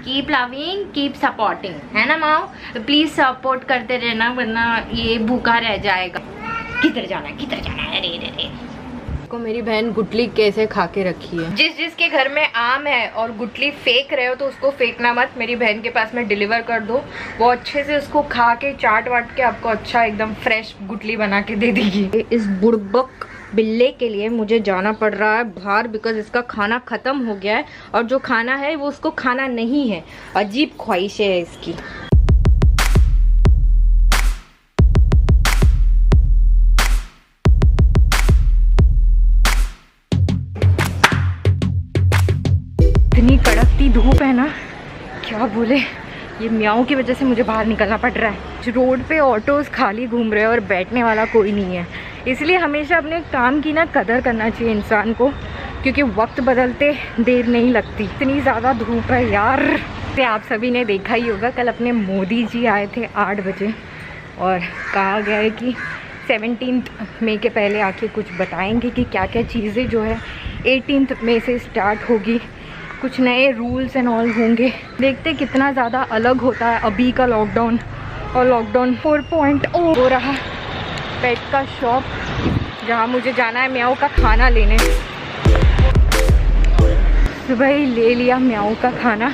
Keep loving keep supporting, है ना माओ? Please support करते रहना वरना ये भूखा रह जाएगा। किधर जाना है, किधर जाना है? अरे अरे को मेरी बहन गुटली कैसे खा के रखी है। जिसके घर में आम है और गुटली फेंक रहे हो तो उसको फेंकना मत, मेरी बहन के पास में डिलीवर कर दो, वो अच्छे से उसको खा के चाट वाट के आपको अच्छा एकदम फ्रेश गुटली बना के दे देगी। इस बुड़बक बिल्ले के लिए मुझे जाना पड़ रहा है बाहर बिकॉज इसका खाना खत्म हो गया है और जो खाना है वो उसको खाना नहीं है। अजीब ख्वाहिश है इसकी। इतनी कड़कती धूप है ना, क्या बोले, ये म्याऊ की वजह से मुझे बाहर निकलना पड़ रहा है। रोड पे ऑटोज खाली घूम रहे हैं और बैठने वाला कोई नहीं है, इसलिए हमेशा अपने काम की ना कदर करना चाहिए इंसान को, क्योंकि वक्त बदलते देर नहीं लगती। इतनी ज़्यादा धूप है यार। तो आप सभी ने देखा ही होगा, कल अपने मोदी जी आए थे 8 बजे और कहा गया है कि 17 मई के पहले आके कुछ बताएंगे कि क्या क्या चीज़ें जो है 18 मई से स्टार्ट होगी, कुछ नए रूल्स एंड ऑल होंगे। देखते कितना ज़्यादा अलग होता है अभी का लॉकडाउन और लॉकडाउन 4.0 हो रहा। पेट का शॉप जहाँ मुझे जाना है म्याऊ का खाना लेने। सुबह ही ले लिया म्याऊ का खाना,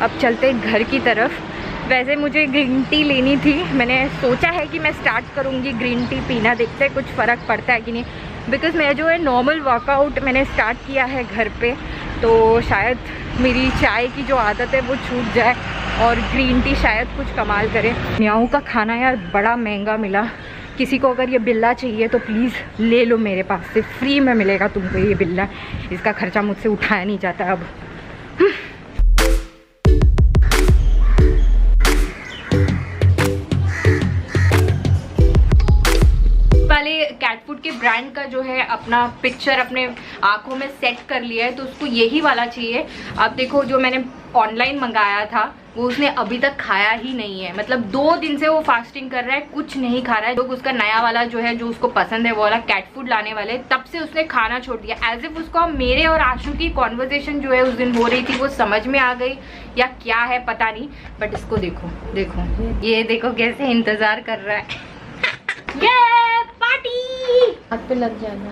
अब चलते घर की तरफ। वैसे मुझे ग्रीन टी लेनी थी, मैंने सोचा है कि मैं स्टार्ट करूँगी ग्रीन टी पीना, देखते हैं कुछ फ़र्क पड़ता है कि नहीं। बिकॉज़ मैं जो है नॉर्मल वर्कआउट मैंने स्टार्ट किया है घर पे, तो शायद मेरी चाय की जो आदत है वो छूट जाए और ग्रीन टी शायद कुछ कमाल करे। म्याऊ का खाना यार बड़ा महंगा मिला। किसी को अगर ये बिल्ला चाहिए तो प्लीज़ ले लो, मेरे पास से फ्री में मिलेगा तुमको ये बिल्ला। इसका खर्चा मुझसे उठाया नहीं जाता अब। कैट फूड के ब्रांड का जो है अपना पिक्चर अपने आंखों में सेट कर लिया है, तो उसको यही वाला चाहिए। अब देखो जो मैंने ऑनलाइन मंगाया था वो उसने अभी तक खाया ही नहीं है, मतलब 2 दिन से वो फास्टिंग कर रहा है, कुछ नहीं खा रहा है। लोग उसका नया वाला जो है जो उसको पसंद है वो वाला कैट फूड लाने वाले, तब से उसने खाना छोड़ दिया। एज इफ उसको मेरे और आशु की कॉन्वर्सेशन जो है उस दिन हो रही थी वो समझ में आ गई या क्या है पता नहीं। बट इसको देखो देखो, ये देखो कैसे इंतजार कर रहा है। हाथ पे लग जाना।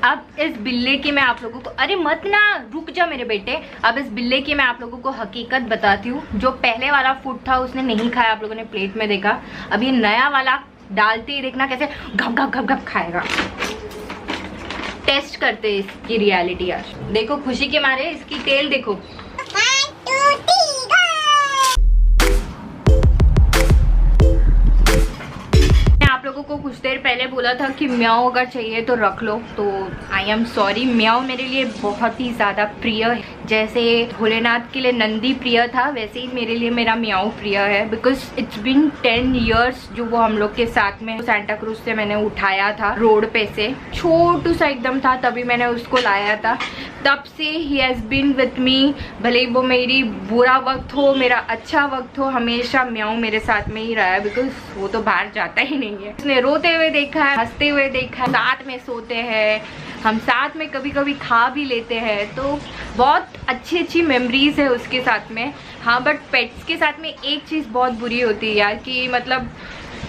अब इस बिल्ले की मैं आप लोगों को, अरे मत ना, रुक जा मेरे बेटे। अब इस बिल्ले की मैं आप लोगों को हकीकत बताती हूँ। जो पहले वाला फूड था उसने नहीं खाया, आप लोगों ने प्लेट में देखा। अब ये नया वाला डालते ही देखना कैसे घप घप घप घप खाएगा। टेस्ट करते इसकी रियलिटी आज। देखो खुशी के मारे इसकी टेल देखो। आप लोगों को कुछ देर पहले बोला था कि म्याऊ अगर चाहिए तो रख लो, तो आई एम सॉरी, म्याऊ मेरे लिए बहुत ही ज़्यादा प्रिय है। जैसे भोलेनाथ के लिए नंदी प्रिय था वैसे ही मेरे लिए मेरा म्याऊ प्रिय है। बिकॉज इट्स बीन 10 years जो वो हम लोग के साथ में सेंटा क्रूज से मैंने उठाया था रोड पे से, छोटू सा एकदम था तभी मैंने उसको लाया था। तब से ही हैज़ बीन विथ मी, भले वो मेरी बुरा वक्त हो मेरा अच्छा वक्त हो, हमेशा म्याऊ मेरे साथ में ही रहा है। बिकॉज वो तो बाहर जाता ही नहीं है। उसने रोते हुए देखा है, हंसते हुए देखा है, साथ में सोते हैं हम, साथ में कभी कभी खा भी लेते हैं, तो बहुत अच्छी अच्छी मेमोरीज है उसके साथ में। हाँ बट पेट्स के साथ में एक चीज़ बहुत बुरी होती है यार, कि मतलब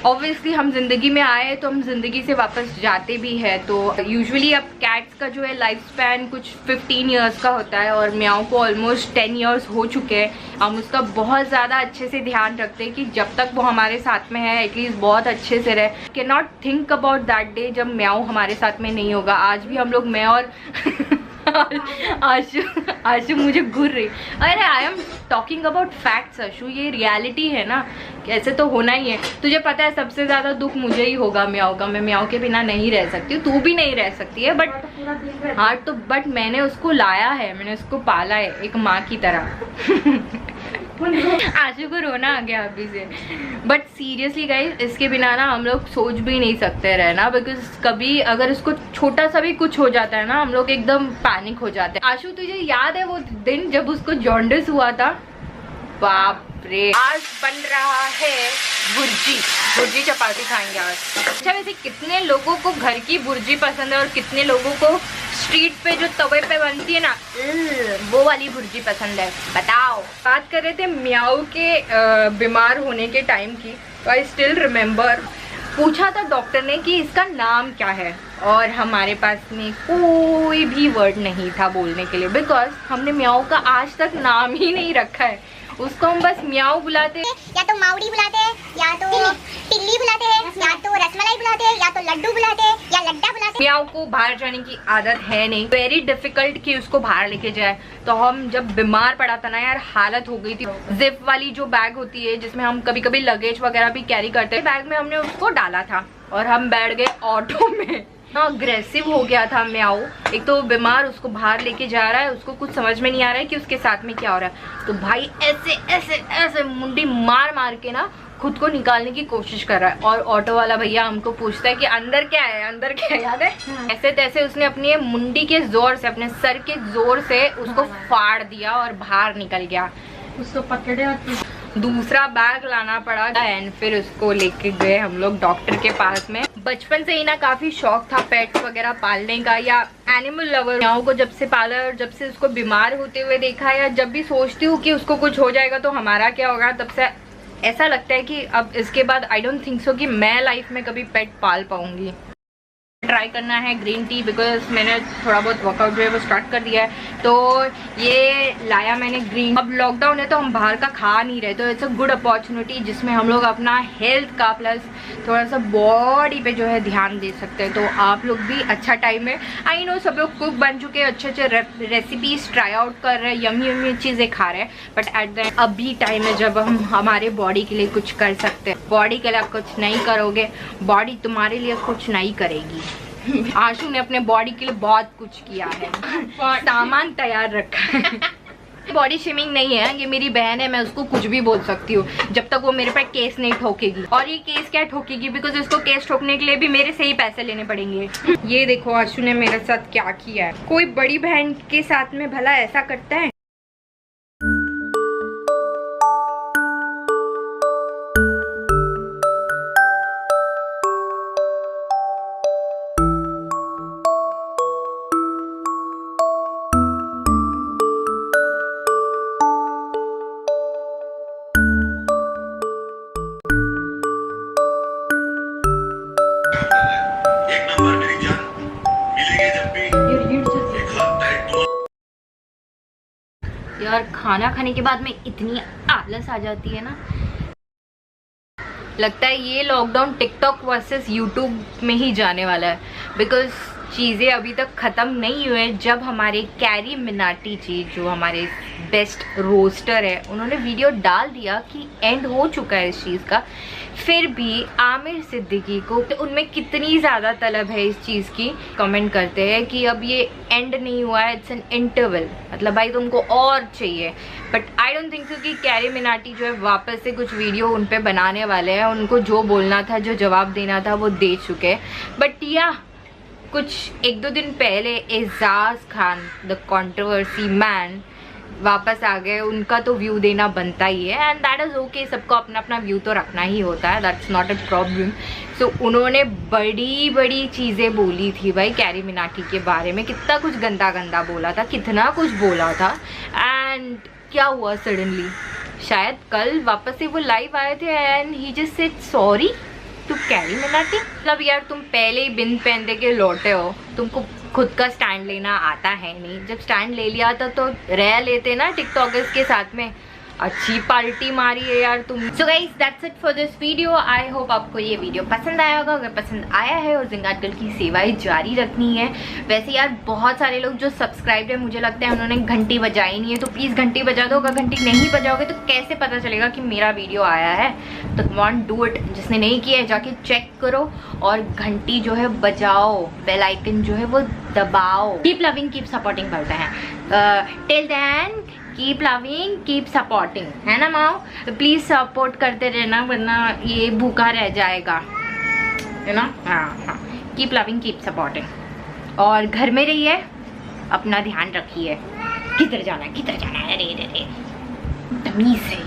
ऑब्वियसली हम जिंदगी में आए तो हम जिंदगी से वापस जाते भी हैं। तो यूजुअली अब कैट्स का जो है लाइफ स्पैन कुछ 15 years का होता है और म्याऊ को ऑलमोस्ट 10 years हो चुके हैं। हम उसका बहुत ज़्यादा अच्छे से ध्यान रखते हैं कि जब तक वो हमारे साथ में है एटलीस्ट बहुत अच्छे से रहे। Can not think about that day जब म्याऊ हमारे साथ में नहीं होगा। आज भी हम लोग, मैं और आशु मुझे घूर रही। अरे I am talking about facts Ashu, ये रियलिटी है ना, कैसे तो होना ही है। तुझे पता है सबसे ज़्यादा दुख मुझे ही होगा म्याऊ का, मैं म्याऊ के बिना नहीं रह सकती हूँ, तू भी नहीं रह सकती है। बट हाँ तो बट मैंने उसको लाया है, मैंने उसको पाला है एक माँ की तरह। आशु को रोना आ गया अभी से। बट सीरियसली गाइस, इसके बिना ना हम लोग सोच भी नहीं सकते रहना। बिकॉज कभी अगर उसको छोटा सा भी कुछ हो जाता है ना हम लोग एकदम पैनिक हो जाते हैं। आशु तुझे याद है वो दिन जब उसको जॉन्डिस हुआ था? बाप रे। आज बन रहा है बुर्जी चपाती खाएंगे आज। अच्छा वैसे कितने लोगों को घर की बुर्जी पसंद है और कितने लोगों को स्ट्रीट पे जो तवे पे बनती है ना, वो वाली भुर्जी पसंद है। बताओ, बात कर रहे थे म्याऊ के बीमार होने के टाइम की, तो आई स्टिल रिमेम्बर, पूछा था डॉक्टर ने कि इसका नाम क्या है, और हमारे पास में कोई भी वर्ड नहीं था बोलने के लिए, बिकॉज हमने म्याऊ का आज तक नाम ही नहीं रखा है। उसको हम बस म्याऊ बुलाते हैं, या तो माउड़ी बुलाते हैं, या तो टिल्ली बुलाते हैं, या तो रसमलाई बुलाते हैं, या तो लड्डू बुलाते हैं, या लड्डा बुलाते हैं। म्याऊ को बाहर जाने की आदत है नहीं, वेरी डिफिकल्ट कि उसको बाहर लेके जाए। तो हम जब बीमार पड़ा था ना यार, हालत हो गई थी। जिप वाली जो बैग होती है जिसमें हम कभी कभी लगेज वगैरह भी कैरी करते हैं, बैग में हमने उसको डाला था और हम बैठ गए ऑटो में। अग्रेसिव हो गया था म्याऊ, एक तो बीमार, उसको बाहर लेके जा रहा है, उसको कुछ समझ में नहीं आ रहा है कि उसके साथ में क्या हो रहा है। तो भाई ऐसे ऐसे ऐसे मुंडी मार मार के ना खुद को निकालने की कोशिश कर रहा है, और ऑटो वाला भैया हमको पूछता है कि अंदर क्या है, अंदर क्या है, याद है? ऐसे तैसे उसने अपनी मुंडी के जोर से, अपने सर के जोर से उसको फाड़ दिया और बाहर निकल गया। उसको पकड़े, दूसरा बैग लाना पड़ा एंड फिर उसको लेके गए हम लोग डॉक्टर के पास में। बचपन से ही ना काफी शौक था पेट्स वगैरह पालने का, या एनिमल लवर। म्याऊ को जब से पाला और जब से उसको बीमार होते हुए देखा, या जब भी सोचती हूँ कि उसको कुछ हो जाएगा तो हमारा क्या होगा, तब से ऐसा लगता है कि अब इसके बाद आई डोंट थिंक सो कि मैं लाइफ में कभी पेट पाल पाऊंगी। ट्राई करना है ग्रीन टी, बिकॉज मैंने थोड़ा बहुत वर्कआउट जो है वो स्टार्ट कर दिया है, तो ये लाया मैंने ग्रीन। अब लॉकडाउन है तो हम बाहर का खा नहीं रहे, तो इट्स अ गुड अपॉर्चुनिटी जिसमें हम लोग अपना हेल्थ का प्लस थोड़ा सा बॉडी पे जो है ध्यान दे सकते हैं। तो आप लोग भी, अच्छा टाइम है, आई नो सब लोग कुक बन चुके हैं, अच्छे अच्छे रेसिपीज ट्राई आउट कर रहे हैं, यमी यमी चीज़ें खा रहे हैं, बट एट द एंड अभी टाइम है जब हम हमारे बॉडी के लिए कुछ कर सकते हैं। बॉडी के लिए आप कुछ नहीं करोगे, बॉडी तुम्हारे लिए कुछ नहीं करेगी। आशु ने अपने बॉडी के लिए बहुत कुछ किया है, सामान तैयार रखा है। बॉडी शेमिंग नहीं है, ये मेरी बहन है, मैं उसको कुछ भी बोल सकती हूँ जब तक वो मेरे पे केस नहीं ठोकेगी। और ये केस क्या ठोकेगी, बिकॉज इसको केस ठोकने के लिए भी मेरे से ही पैसे लेने पड़ेंगे। ये देखो आशु ने मेरे साथ क्या किया है, कोई बड़ी बहन के साथ में भला ऐसा करता है? यार खाना खाने के बाद में इतनी आलस आ जाती है ना, लगता है ये लॉकडाउन टिकटॉक वर्सेस यूट्यूब में ही जाने वाला है, बिकॉज चीज़ें अभी तक ख़त्म नहीं हुए। जब हमारे कैरी मिनाटी जी, जो हमारे बेस्ट रोस्टर है, उन्होंने वीडियो डाल दिया कि एंड हो चुका है इस चीज़ का, फिर भी आमिर सिद्दीकी को तो उनमें कितनी ज़्यादा तलब है इस चीज़ की, कमेंट करते हैं कि अब ये एंड नहीं हुआ है, इट्स एन इंटरवल, मतलब भाई तुमको और चाहिए। But I don't think so कि कैरी मिनाटी जो है वापस से कुछ वीडियो उन पे बनाने वाले हैं। उनको जो बोलना था, जो जवाब देना था, वो दे चुके हैं। बट या कुछ एक दो दिन पहले Ajaz Khan, the controversy man, वापस आ गए। उनका तो व्यू देना बनता ही है, एंड दैट इज़ ओके, सबको अपना अपना व्यू तो रखना ही होता है, दैट्स नॉट अ प्रॉब्लम। सो उन्होंने बड़ी बड़ी चीज़ें बोली थी भाई कैरी मिनाटी के बारे में, कितना कुछ गंदा गंदा बोला था, कितना कुछ बोला था। एंड क्या हुआ सडनली, शायद कल वापस से वो लाइव आए थे and he just said sorry to Carry Minati. मतलब यार तुम पहले ही बिन पहन दे के लौटे हो, तुमको खुद का स्टैंड लेना आता है नहीं। जब स्टैंड ले लिया था तो रह लेते ना टिकटॉकर्स के साथ में। अच्छी पार्टी मारी है यार तुम। So guys that's it for this video. I hope आपको ये वीडियो पसंद आया होगा। अगर पसंद आया है और जिंगाट गर्ल की सेवाएं जारी रखनी है, वैसे यार बहुत सारे लोग जो सब्सक्राइब है, मुझे लगता है उन्होंने घंटी बजाई नहीं है, तो प्लीज़ घंटी बजा दो। अगर घंटी नहीं बजाओगे तो कैसे पता चलेगा कि मेरा वीडियो आया है? तो कम ऑन डू इट। जिसने नहीं किया है जाके चेक करो और घंटी जो है बजाओ, बेल आइकन जो है वो दबाओ। कीप लविंग कीप सपोर्टिंग बोलते हैं। Till then keep loving keep supporting, है ना माओ? तो प्लीज़ सपोर्ट करते रहना, वरना ये भूखा रह जाएगा, है ना? हाँ, कीप लविंग कीप सपोर्टिंग। और घर में रहिए, अपना ध्यान रखिए। किधर जाना है, अरे तमीज़ है।